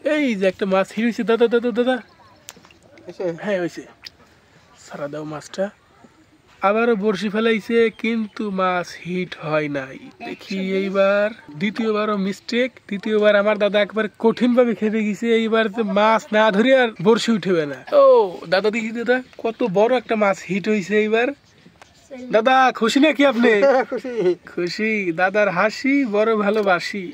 এই যে একটা মাছ হিট হয়েছে দাদা দাদা দাদা। হ্যাঁ হয়েছে, সারা দাও মাছটা। আবারও বড়শি ফেলাইছে কিন্তু মাছ হিট হয় নাই। দেখি এইবার দ্বিতীয়বারও মিস্টেক। দ্বিতীয়বার আমার দাদা একবার কঠিন ভাবে খেপে গেছে, এইবার মাছ না ধরে আর বড়শি উঠেবে না। ও দাদা দেখি দাদা কত বড় একটা মাছ হিট হয়েছে এইবার। দাদা খুশি নাকি আপনি? খুশি। দাদার হাসি বড় ভালোবাসি।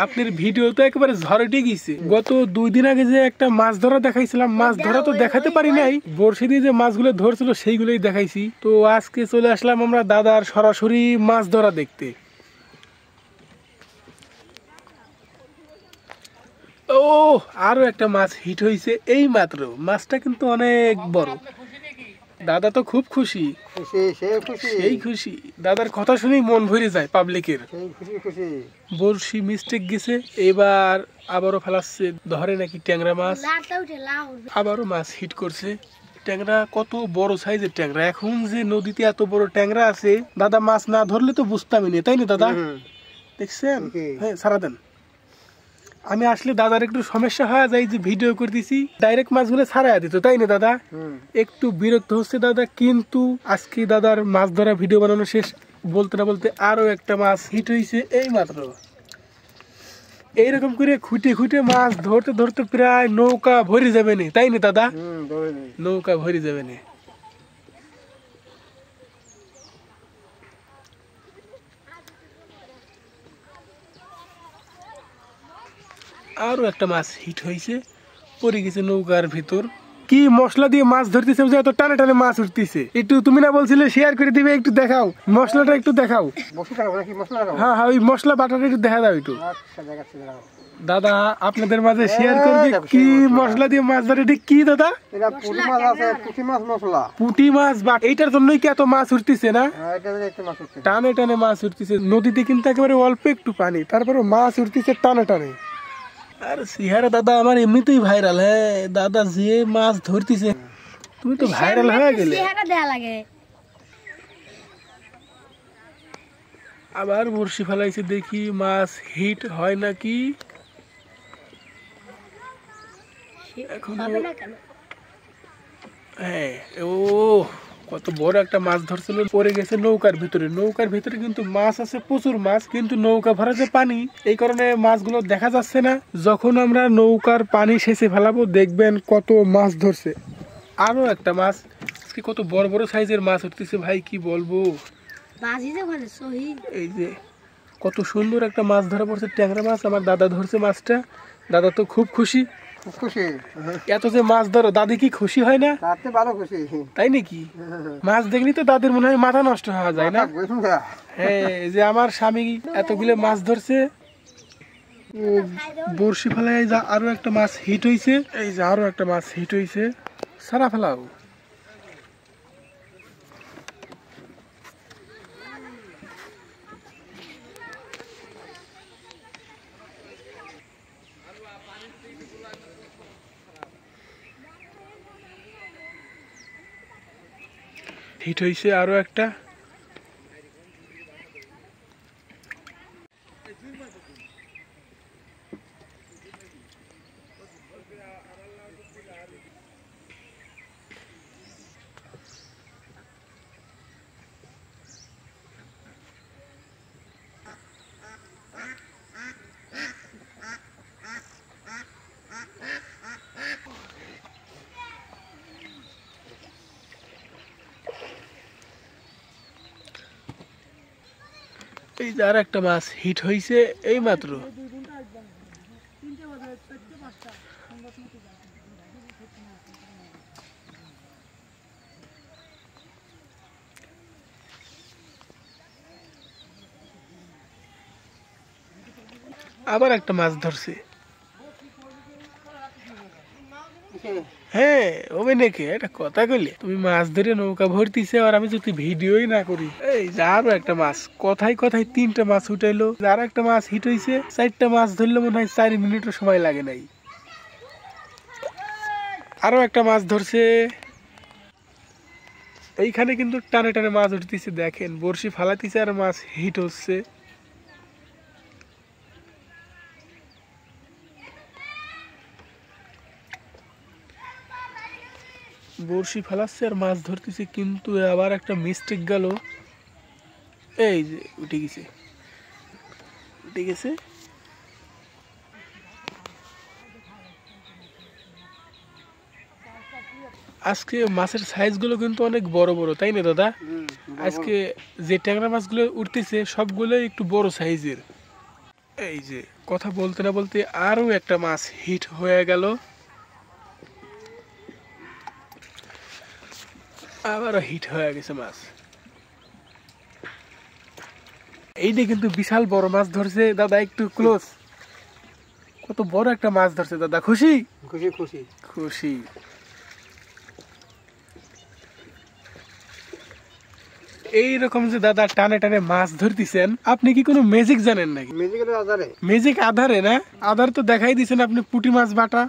আপনার ভিডিও তো একেবারে ঝড়ে গেছে। গত 2 দিন আগে যে একটা মাছ ধরা দেখাইছিলাম, মাছ ধরা তো দেখাতে পারি নাই, বড়শি দিয়ে যে মাছগুলো ধরছিল সেইগুলোই দেখাইছি। তো আজকে চলে আসলাম আমরা দাদার সরাসরি মাছ ধরা দেখতে। ও আরো একটা মাছ হিট হয়েছে এই মাত্র। মাছটা কিন্তু অনেক বড়। দাদা তো খুব খুশি, সেই খুশি। দাদার কথা শুনেই মন ভরে যায় পাবলিকের। বড়শি মিস্টেক গেছে, এবার আবারও ফেলাচ্ছে, ধরে নাকি ট্যাংরা মাছ। আবারও মাছ হিট করছে। ট্যাংরা কত বড় সাইজের ট্যাংরা। এখন যে নদীতে এত বড় ট্যাংরা আছে, দাদা মাছ না ধরলে তো বুঝতামই না, তাই না দাদা? দেখছেন? হ্যাঁ সারা দেন। আমি আসলে দাদার একটু সমস্যা হয়ে যায় যে ভিডিও করতেছি, ডাইরেক্ট মাছগুলো ছাড়াই দিত, তাই না দাদা? একটু বিরক্ত হচ্ছে দাদা। কিন্তু আজকে দাদার মাছ ধরা ভিডিও বানানো শেষ। বলতে না বলতে আরো একটা মাছ হিট হয়েছে এই মাত্র। এইরকম করে খুঁটে খুঁটে মাছ ধরতে ধরতে প্রায় নৌকা ভরে যাবে না, তাই না দাদা? নৌকা ভরে যাবে না। আরো একটা মাছ হিট হয়েছে, পড়ে গেছে নৌকার ভিতর। কি মশলা দিয়ে মাছ ধরতেছে, এত টানে টানে মাছ উঠতেছে। একটু তুমি না বলছিলে শেয়ার করে দিবে, একটু দেখাও মশলাটা, একটু দেখাও। হ্যাঁ হ্যাঁ, ওই মশলা বাটাটা একটু দেখা দাও একটু। দাদা আপনাদের মাঝে শেয়ার করবে কি মশলা দিয়ে মাছ ধরে। এটা কি দাদা? পুঁটি মাছ। বাট এইটার জন্যই কি এত মাছ উঠতেছে না? টানে টানে মাছ উঠতেছে। নদীতে কিন্তু একেবারে অল্প একটু পানি, তারপরে মাছ উঠতেছে টানে টানে। আর সিহারা দাদা আমার এমনিতেই ভাইরাল। হ্যাঁ দাদা যে মাছ ধরতেছে, তুমি তো ভাইরাল হয়ে গেলে। আবার বড়শি ফেলাইছে, দেখি মাছ হিট হয় নাকি। হ্যাঁ ও কত বড় একটা মাছ ধরছিল, পড়ে গেছে নৌকার ভিতরে। নৌকার ভিতরে কিন্তু মাছ আছে, প্রচুর মাছ, কিন্তু নৌকা ভরা যে পানি, এই কারণে মাছগুলো দেখা যাচ্ছে না। যখন আমরা নৌকার পানি সেচে ফেলাবো দেখবেন কত মাছ ধরছে। আরো একটা মাছ, কত বড় বড় সাইজের মাছ উঠতেছে ভাই, কি বলবো। এই যে কত সুন্দর একটা মাছ ধরা পড়ছে, ট্যাংরা মাছ। আমার দাদা ধরছে মাছটা। দাদা তো খুব খুশি। এত যে মাছ ধরো, দাদি কি খুশি হয় না? তাই নাকি? মাছ দেখলি তো দাদির মনে হয় মাথা নষ্ট হওয়া যায় না? হ্যাঁ, যে আমার স্বামী এতগুলো মাছ ধরছে। বড়শি ফেলায় যা আরো একটা মাছ হিট হয়েছে। এই যে আরো একটা মাছ হিট হয়েছে, সারা ফেলাও। হিট হয়েছে আরো একটা। এই যে আর একটা মাছ হিট হয়েছে এই মাত্র। আবার একটা মাছ ধরছে। হ্যাঁ ওবে নাকি, এটা কথা কইলে তুমি মাছ ধরে নৌকা ভরতিছে আর আমি যদি ভিডিওই না করি। এই যে আরো একটা মাছ, কথায় কথায় 3টা মাছ উঠাইলো। আর একটা মাছ হিট হয়েছে, 4টা মাছ ধরলে মনে হয় 4 মিনিটও সময় লাগে নাই। আরো একটা মাছ ধরছে। এইখানে কিন্তু টানে টানে মাছ উঠতেছে, দেখেন বড়শি ফালাতিছে আর মাছ হিট হচ্ছে। বড়শি ফেলাচ্ছে আর মাছ ধরতেছে, কিন্তু আবার একটা মিস্টেক গেল। এই যে উঠে গেছে, উঠে গেছে। আজকে মাছের সাইজগুলো কিন্তু অনেক বড় বড়, তাই না দাদা? আজকে যে ট্যাংরা মাছগুলো উঠতেছে সবগুলো একটু বড় সাইজের। এই যে কথা বলতে না বলতে আরো একটা মাছ হিট হয়ে গেল, আবারও হিট হয়ে গেছে মাছ। এইটা কিন্তু বিশাল বড় মাছ ধরছে দাদা, একটু ক্লোজ। কত বড় একটা মাছ ধরছে দাদা, খুশি? খুশি খুশি খুশি। এইরকম যে দাদা টানে টানে মাছ ধরতেছেন, আপনি কি কোনো ম্যাজিক জানেন নাকি? ম্যাজিক আধারে না? আধার তো দেখাই দিছেন আপনি, পুঁটি মাছ বাটা।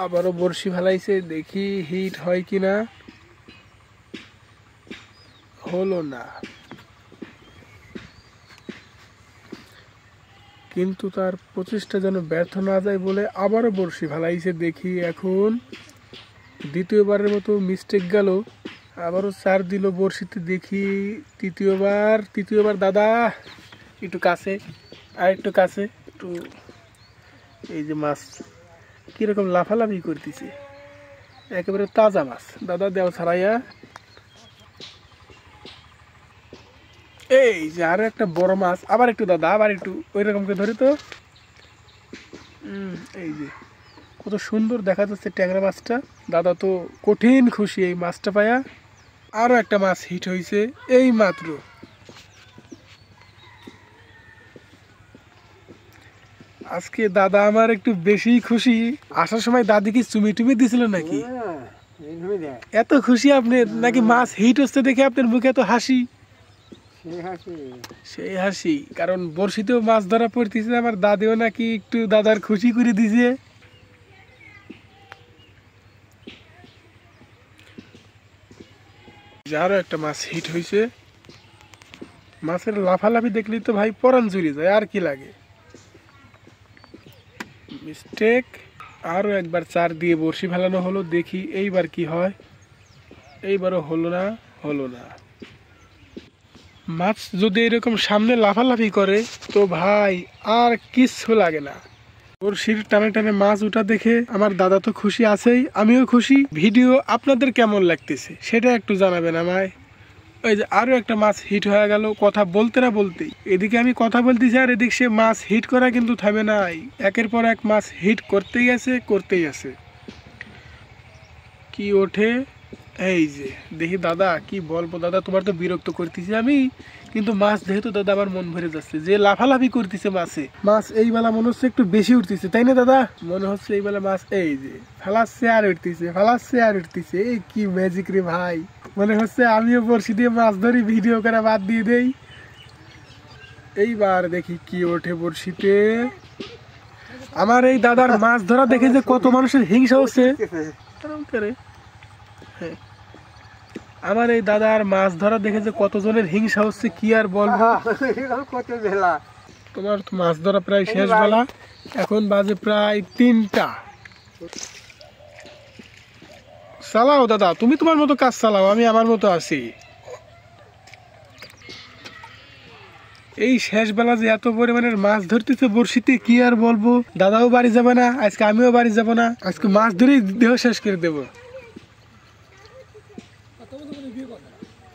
আবারও বড়শি ফেলাইছে, দেখি হিট হয় কিনা। হলো না, কিন্তু তার প্রচেষ্টা যেন ব্যর্থ না যায় বলে আবারও বড়শি ফেলাইছে। দেখি এখন দ্বিতীয়বারের মতো মিস্টেক গেল, আবারও চার দিল বড়শিতে। দেখি তৃতীয়বার দাদা একটু কাছে, আর একটু কাছে একটু। এই যে মাছ কিরকম লাফালাফি করতেছে, একেবারে তাজা মাছ দাদা, দেও ছাড়াইয়া। এই যে আরো একটা বড় মাছ, আবার একটু দাদা, আবার একটু ওই রকম করে ধরে তো। এই যে কত সুন্দর দেখা যাচ্ছে ট্যাংরা মাছটা। দাদা তো কঠিন খুশি এই মাছটা পায়া। আরো একটা মাছ হিট হয়েছে এই মাত্র। আজকে দাদা আমার একটু বেশি খুশি। আসার সময় দাদি কি চুমি টুমি দিছিল নাকি? এত খুশি আপনি নাকি মাছ হিট হচ্ছে দেখে আপনার মুখে এত হাসি? সেই হাসি কারণ বড়শিতেও মাছ ধরা পড়তেছে, আমার দাদিও নাকি একটু দাদার খুশি করে দিছে। আরো একটা মাছ হিট হয়েছে। মাছের লাফালাফি দেখলেই তো ভাই পরান জুড়ে যায়, আর কি লাগে। মিস্টেক। আরো একবার চার দিয়ে বড়শি ফেলানো হলো, দেখি এইবার কি হয়। এইবারও হলো না, হলো না। মাছ যদি এরকম সামনে লাফালাফি করে তো ভাই আর কিচ্ছু লাগে না। বড়শির টানে টানে মাছ উঠা দেখে আমার দাদা তো খুশি আছেই, আমিও খুশি। ভিডিও আপনাদের কেমন লাগতেছে সেটা একটু জানাবেন আমায়। ওই যে আরো একটা মাছ হিট হয়ে গেল, কথা বলতে না বলতেই। এদিকে আমি কথা বলতেছি আর এদিকে সে মাছ হিট করা কিন্তু থামে নাই, একের পর এক মাছ হিট করতেই আছে। কি ওঠে এই যে দেখি দাদা, কি বলবো দাদা, তোমার তো বিরক্ত করতেছি আমি, কিন্তু মাছ যেহেতু দাদা আমার মন ভরে যাচ্ছে। যে লাফালাফি করতেছে মাছ এই বেলা মনে হচ্ছে একটু বেশি উঠতেছে, তাই না দাদা? মনে হচ্ছে এই বেলা মাছ এই যে ফেলাচ্ছে আর উঠতেছে। এই কি ম্যাজিক রে ভাই, মনে হচ্ছে আমিও বড়শি দিয়ে মাছ ধরি, ভিডিও করে বাদ দিয়ে দেই। এইবার দেখি কি ওঠে বড়শিতে। আমার এই দাদার মাছ ধরা দেখে যে কত মানুষের হিংসা হচ্ছে। আমার এই দাদার মাছ ধরা দেখে যে কতজনের হিংসা হচ্ছে, কি আর বলবো। তোমার তো মাছ ধরা প্রায় শেষ বেলা, এখন বাজে প্রায় 3টা। চালাও দাদা, তুমি তোমার মতো কাজ চালাও, আমি আমার মতো আছি। এই শেষ বেলা যে এত পরিমাণের মাছ ধরতেছে বড়শিতে, কি আর বলবো। দাদাও বাড়ি যাবে না আজকে, আমিও বাড়ি যাব না আজকে, মাছ ধরেই দেহ শেষ করে দেবো।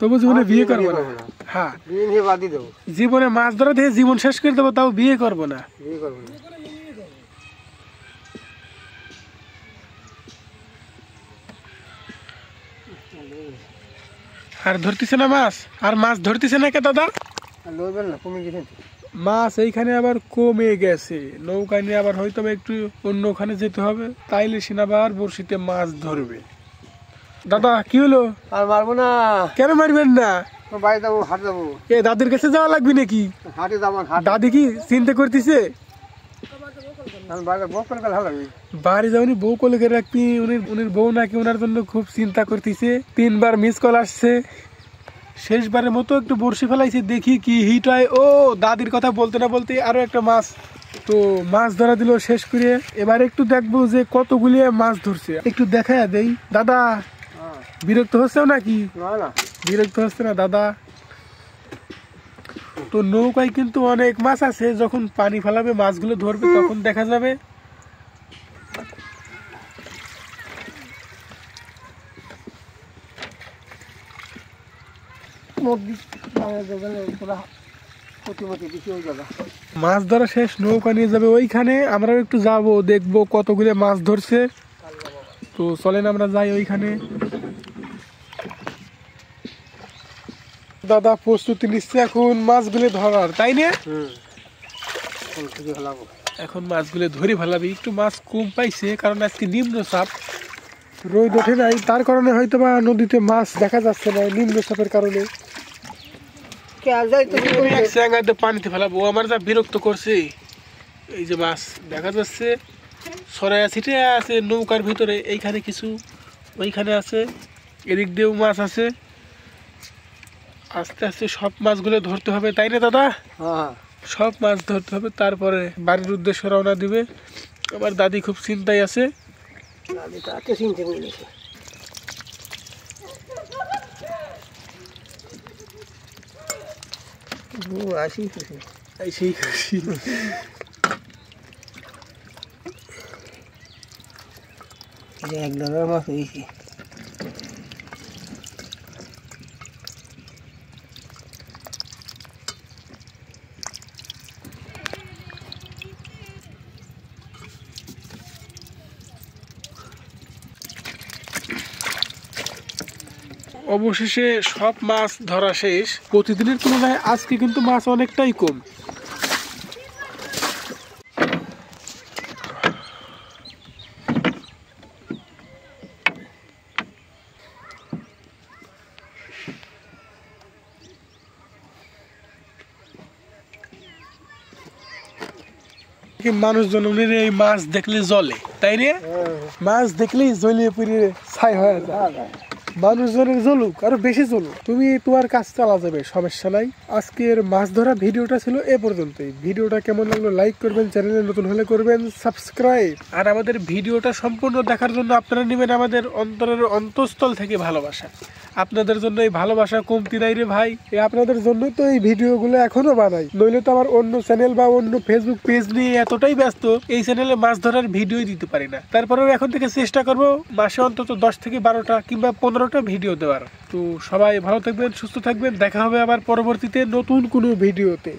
তবু জীবনে বিয়ে করবো না। হ্যাঁ, জীবনে মাছ ধরা দিয়ে জীবন শেষ করে দেবো, তাও বিয়ে করবো না। আর ধরতেছে না মাছ, আর মাছ ধরতেছে না কে দাদা? মাছ এইখানে আবার কমে গেছে, নৌকা নিয়ে আবার হয়তো একটু অন্য ওখানে যেতে হবে, তাইলে সিনাবার বড়শিতে মাছ ধরবে। দাদা কি হলো? আর মারবো না। কেন মারবেন না? বাড়ি যাবো, হাট যাবো। এ দাদির কাছে যাওয়া লাগবে নাকি? হাটে যাবো। দাদি কি চিন্তা করতেছে? বাড়ি যাওনি, বউ কোলে করে রাখবি। উনির বউ নাকি ওনার জন্য খুব চিন্তা করতেছে। 3বার মিস কল আসছে, শেষবারের মতো একটু বড়শি ফেলাইছি, দেখি কি হিট হয়। ও দাদির কথা বলতে না বলতে আরো একটা মাছ, তো মাছ ধরা দিল শেষ করে। এবার একটু দেখবো যে কতগুলি মাছ ধরছে, একটু দেখা দেই। দাদা বিরক্ত হচ্ছে নাকি? না বিরক্ত হচ্ছে না দাদা? তো নৌকায় কিন্তু অনেক মাছ আছে, যখন পানি ফেলাবে মাছগুলো ধরবে তখন দেখা যাবে। মাছ ধরা শেষ, নৌকা নিয়ে যাবে ওইখানে, আমরাও একটু যাব, দেখবো কতগুলো মাছ ধরছে। তো চলেন আমরা যাই ওইখানে। দাদা প্রস্তুতি নিচ্ছে এখন মাছগুলো ধরার, তাই না? এখন মাছগুলো ধরে ফেলাবি। একটু মাছ কম পাইছে কারণ আজকে নিম্নচাপ, রোদ ওঠে নাই, তার কারণে হয়তো বা নদীতে মাছ দেখা যাচ্ছে না নিম্নচাপের কারণে। পানিতে ফেলাবো, আমার যা বিরক্ত করছে। এই যে মাছ দেখা যাচ্ছে সরাইয়া ছিটে আছে নৌকার ভিতরে, এইখানে কিছু, ওইখানে আছে, এদিক দিয়েও মাছ আছে। আস্তে আস্তে সব মাছগুলো ধরতে হবে, তাই না দাদা? সব মাছ ধরতে হবে, তারপরে বাড়ির উদ্দেশ্যে রওনা দিবে। আমার দাদি খুব চিন্তায় আছে। এক ধরনের মাছ হয়েছে। অবশেষে সব মাছ ধরা শেষ। প্রতিদিনের তুলনায় আজকে কিন্তু মাছ অনেকটাই কম। মানুষজন এই মাছ দেখলে জ্বলে, তাই না? মাছ দেখলেই জ্বলিয়ে পুড়ে ছাই হয়ে যায়। মানুষজনের জ্বলুক, আরো বেশি জ্বলুক, তুমি তোমার কাজ চালা যাবে, সমস্যা নাই। আজকের মাছ ধরা ভিডিওটা ছিল এ পর্যন্তই। ভিডিওটা কেমন লাগলো লাইক করবেন, চ্যানেলে নতুন হলে করবেন সাবস্ক্রাইব। আর আমাদের ভিডিওটা সম্পূর্ণ দেখার জন্য আপনারা নেবেন আমাদের অন্তরের অন্তঃস্থল থেকে ভালোবাসা। আপনাদের জন্য এই ভালোবাসা কমতি নাই রে ভাই, আপনাদের জন্য তো এই ভিডিওগুলো এখনো বানাই, নইলে তো আমার অন্য চ্যানেল বা অন্য ফেসবুক পেজ নিয়ে এতটাই ব্যস্ত এই চ্যানেলে মাছ ধরার ভিডিওই দিতে পারি না। তারপরেও এখন থেকে চেষ্টা করব মাসে অন্তত 10 থেকে 12টা কিংবা 15টা ভিডিও দেওয়ার। তো সবাই ভালো থাকবেন, সুস্থ থাকবেন, দেখা হবে আবার পরবর্তীতে নতুন কোনো ভিডিওতে।